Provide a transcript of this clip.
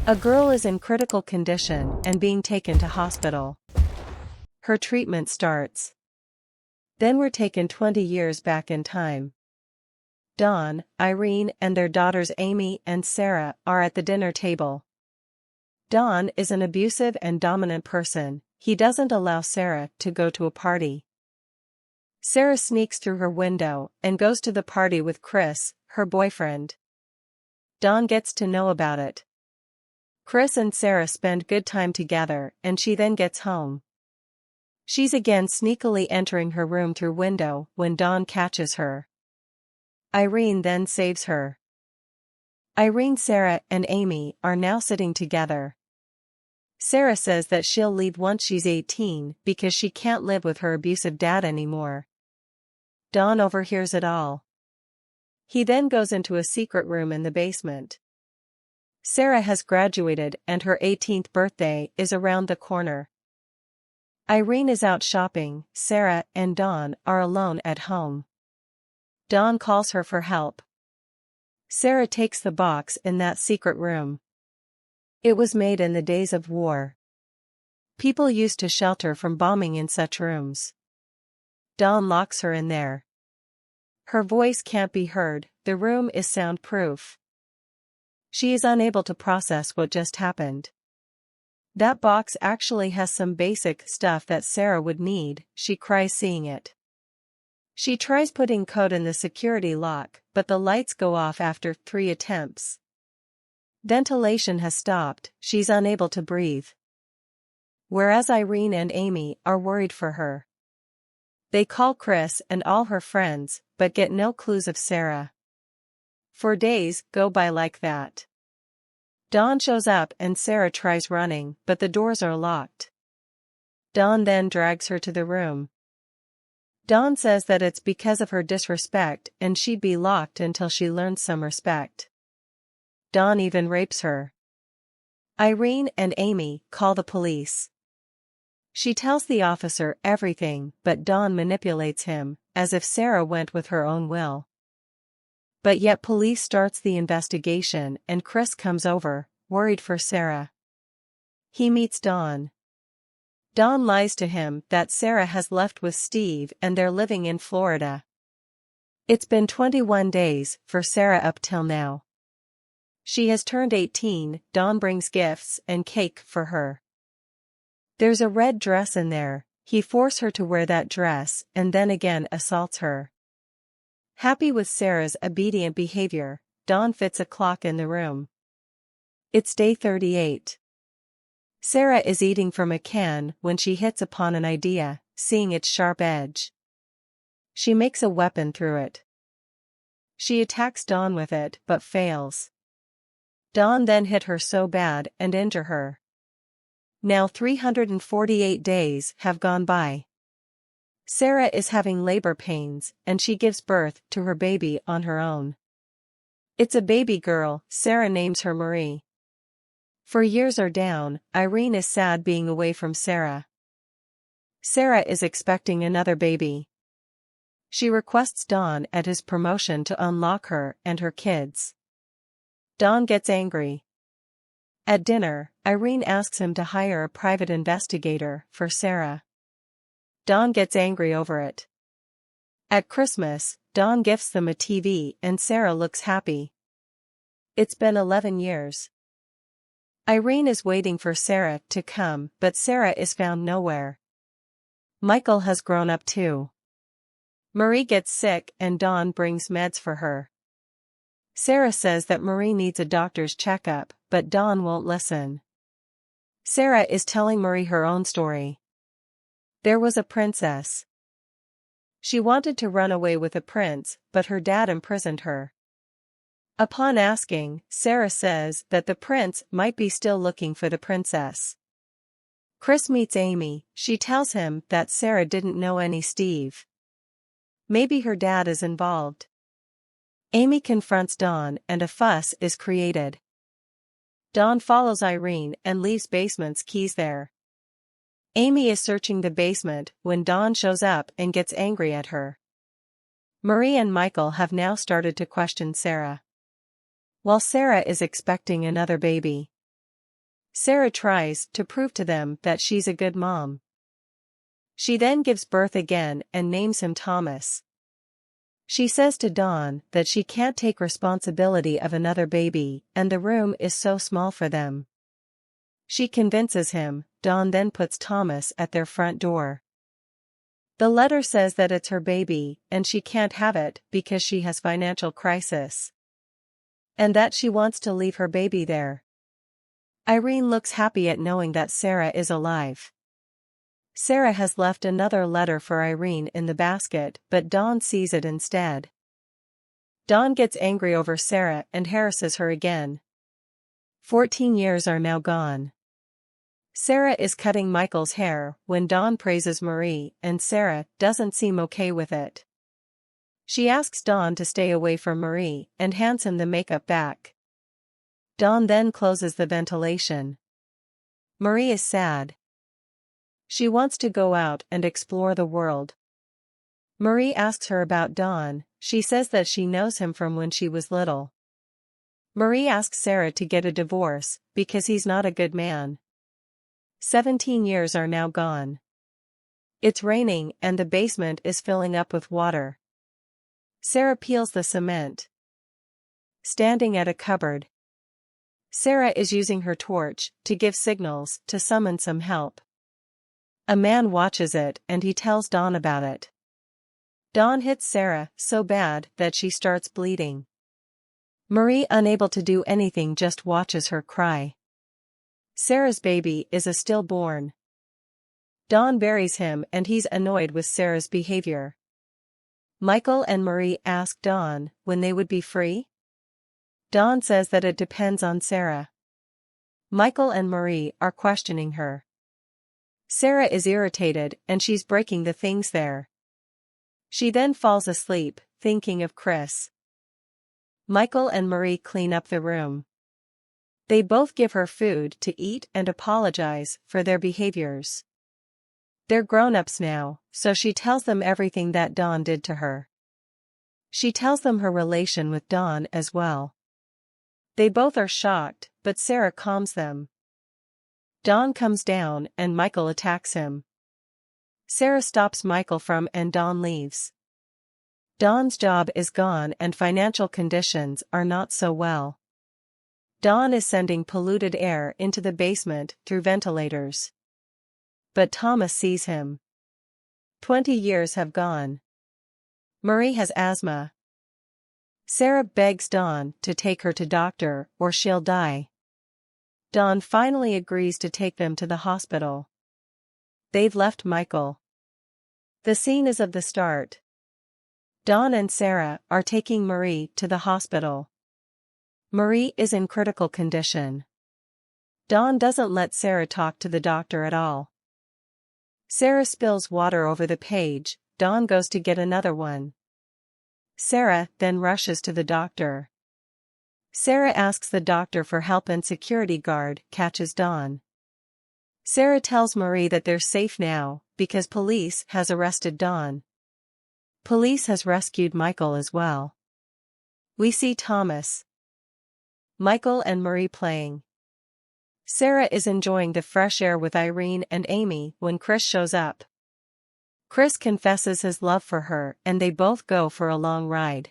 A girl is in critical condition and being taken to hospital. Her treatment starts. Then we're taken 20 years back in time. Dawn, Irene and their daughters Amy and Sarah are at the dinner table. Dawn is an abusive and dominant person. He doesn't allow Sarah to go to a party. Sarah sneaks through her window and goes to the party with Chris, her boyfriend. Dawn gets to know about it. Chris and Sarah spend good time together and she then gets home. She's again sneakily entering her room through window when Dawn catches her. Irene then saves her. Irene, Sarah, and Amy are now sitting together. Sarah says that she'll leave once she's 18 because she can't live with her abusive dad anymore. Dawn overhears it all. He then goes into a secret room in the basement. Sarah has graduated and her 18th birthday is around the corner. Irene is out shopping, Sarah and Dawn are alone at home. Dawn calls her for help. Sarah takes the box in that secret room. It was made in the days of war. People used to shelter from bombing in such rooms. Dawn locks her in there. Her voice can't be heard, the room is soundproof. She is unable to process what just happened. That box actually has some basic stuff that Sarah would need, she cries seeing it. She tries putting code in the security lock, but the lights go off after 3 attempts. Ventilation has stopped, she's unable to breathe. Whereas Irene and Amy are worried for her. They call Chris and all her friends, but get no clues of Sarah. 4 days go by like that. Dawn shows up and Sarah tries running, but the doors are locked. Dawn then drags her to the room. Dawn says that it's because of her disrespect and she'd be locked until she learns some respect. Dawn even rapes her. Irene and Amy call the police. She tells the officer everything, but Dawn manipulates him, as if Sarah went with her own will. But yet police starts the investigation and Chris comes over, worried for Sarah. He meets Dawn. Dawn lies to him that Sarah has left with Steve and they're living in Florida. It's been 21 days for Sarah up till now. She has turned 18, Dawn brings gifts and cake for her. There's a red dress in there, he forces her to wear that dress and then again assaults her. Happy with Sarah's obedient behavior, Dawn fits a clock in the room. It's day 38. Sarah is eating from a can when she hits upon an idea, seeing its sharp edge. She makes a weapon through it. She attacks Dawn with it but fails. Dawn then hit her so bad and injure her. Now 348 days have gone by. Sarah is having labor pains and she gives birth to her baby on her own. It's a baby girl, Sarah names her Marie. For years are down, Irene is sad being away from Sarah. Sarah is expecting another baby. She requests Dawn at his promotion to unlock her and her kids. Dawn gets angry. At dinner, Irene asks him to hire a private investigator for Sarah. Dawn gets angry over it. At Christmas, Dawn gifts them a TV and Sarah looks happy. It's been 11 years. Irene is waiting for Sarah to come, but Sarah is found nowhere. Michael has grown up too. Marie gets sick and Dawn brings meds for her. Sarah says that Marie needs a doctor's checkup, but Dawn won't listen. Sarah is telling Marie her own story. There was a princess. She wanted to run away with a prince, but her dad imprisoned her. Upon asking, Sarah says that the prince might be still looking for the princess. Chris meets Amy, she tells him that Sarah didn't know any Steve. Maybe her dad is involved. Amy confronts Dawn and a fuss is created. Dawn follows Irene and leaves basement's keys there. Amy is searching the basement when Dawn shows up and gets angry at her. Marie and Michael have now started to question Sarah. While Sarah is expecting another baby. Sarah tries to prove to them that she's a good mom. She then gives birth again and names him Thomas. She says to Dawn that she can't take responsibility of another baby, and the room is so small for them. She convinces him. Dawn then puts Thomas at their front door. The letter says that it's her baby, and she can't have it because she has financial crisis. And that she wants to leave her baby there. Irene looks happy at knowing that Sarah is alive. Sarah has left another letter for Irene in the basket, but Dawn sees it instead. Dawn gets angry over Sarah and harasses her again. 14 years are now gone. Sarah is cutting Michael's hair when Dawn praises Marie, and Sarah doesn't seem okay with it. She asks Dawn to stay away from Marie and hands him the makeup back. Dawn then closes the ventilation. Marie is sad. She wants to go out and explore the world. Marie asks her about Dawn. She says that she knows him from when she was little. Marie asks Sarah to get a divorce because he's not a good man. 17 years are now gone. It's raining and the basement is filling up with water. Sarah peels the cement. Standing at a cupboard. Sarah is using her torch to give signals to summon some help. A man watches it and he tells Dawn about it. Dawn hits Sarah so bad that she starts bleeding. Marie, unable to do anything, just watches her cry. Sarah's baby is a stillborn. Dawn buries him and he's annoyed with Sarah's behavior. Michael and Marie ask Dawn when they would be free. Dawn says that it depends on Sarah. Michael and Marie are questioning her. Sarah is irritated and she's breaking the things there. She then falls asleep, thinking of Chris. Michael and Marie clean up the room. They both give her food to eat and apologize for their behaviors. They're grown-ups now, so she tells them everything that Dawn did to her. She tells them her relation with Dawn as well. They both are shocked, but Sarah calms them. Dawn comes down and Michael attacks him. Sarah stops Michael and Dawn leaves. Dawn's job is gone and financial conditions are not so well. Dawn is sending polluted air into the basement through ventilators. But Thomas sees him. 20 years have gone. Marie has asthma. Sarah begs Dawn to take her to doctor or she'll die. Dawn finally agrees to take them to the hospital. They've left Michael. The scene is of the start. Dawn and Sarah are taking Marie to the hospital. Marie is in critical condition. Dawn doesn't let Sarah talk to the doctor at all. Sarah spills water over the page. Dawn goes to get another one. Sarah then rushes to the doctor. Sarah asks the doctor for help and security guard catches Dawn. Sarah tells Marie that they're safe now because police has arrested Dawn. Police has rescued Michael as well. We see Thomas, Michael and Marie playing. Sarah is enjoying the fresh air with Irene and Amy when Chris shows up. Chris confesses his love for her and they both go for a long ride.